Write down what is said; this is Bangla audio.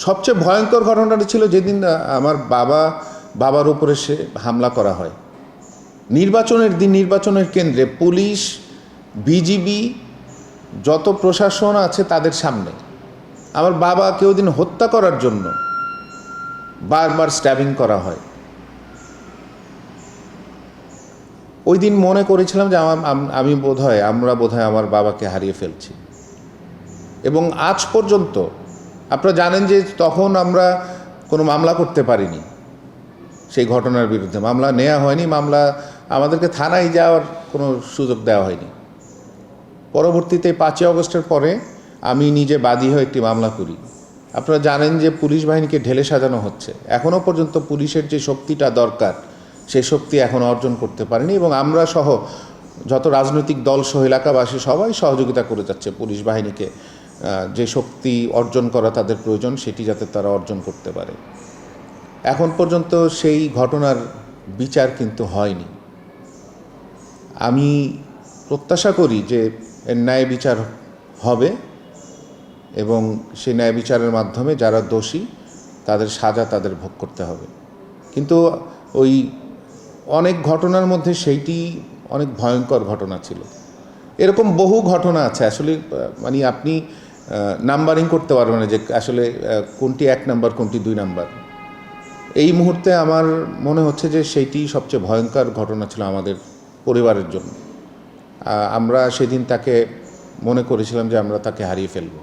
সবচেয়ে ভয়ঙ্কর ঘটনাটা ছিল যেদিন আমার বাবার উপরে সে হামলা করা হয়। নির্বাচনের দিন নির্বাচনের কেন্দ্রে পুলিশ, বিজিবি, যত প্রশাসন আছে তাদের সামনে আমার বাবাকে ওই দিন হত্যা করার জন্য বারবার স্ট্যাবিং করা হয়। ওই দিন মনে করেছিলাম যে আমরা বোধহয় আমার বাবাকে হারিয়ে ফেলছি। এবং আজ পর্যন্ত আপনারা জানেন যে তখন আমরা কোনো মামলা করতে পারিনি সেই ঘটনার বিরুদ্ধে। মামলা নেওয়া হয়নি, মামলা আমাদেরকে থানায় যাওয়ার কোনো সুযোগ দেওয়া হয়নি। পরবর্তীতে 5ই আগস্টের পরে আমি নিজে বাদী হয়ে একটি মামলা করি। আপনারা জানেন যে পুলিশ বাহিনীকে ঢেলে সাজানো হচ্ছে। এখনও পর্যন্ত পুলিশের যে শক্তিটা দরকার সেই শক্তি এখনও অর্জন করতে পারেনি, এবং আমরা সহ যত রাজনৈতিক দল সহ এলাকাবাসী সবাই সহযোগিতা করে যাচ্ছে পুলিশ বাহিনীকে যে শক্তি অর্জন করা তাদের প্রয়োজন সেটি যাতে তারা অর্জন করতে পারে। এখন পর্যন্ত সেই ঘটনার বিচার কিন্তু হয়নি। আমি প্রত্যাশা করি যে এর ন্যায় বিচার হবে এবং সেই ন্যায় বিচারের মাধ্যমে যারা দোষী তাদের সাজা তাদের ভোগ করতে হবে। কিন্তু ওই অনেক ঘটনার মধ্যে সেইটি অনেক ভয়ঙ্কর ঘটনা ছিল। এরকম বহু ঘটনা আছে, আসলে মানে আপনি নাম্বারিং করতে পারবেন না যে আসলে কোনটি 1 নাম্বার কোনটি 2 নাম্বার। এই মুহূর্তে আমার মনে হচ্ছে যে সেইটি সবচেয়ে ভয়ঙ্কর ঘটনা ছিল আমাদের পরিবারের জন্য। আমরা সেদিন তাকে মনে করেছিলাম যে আমরা তাকে হারিয়ে ফেলব।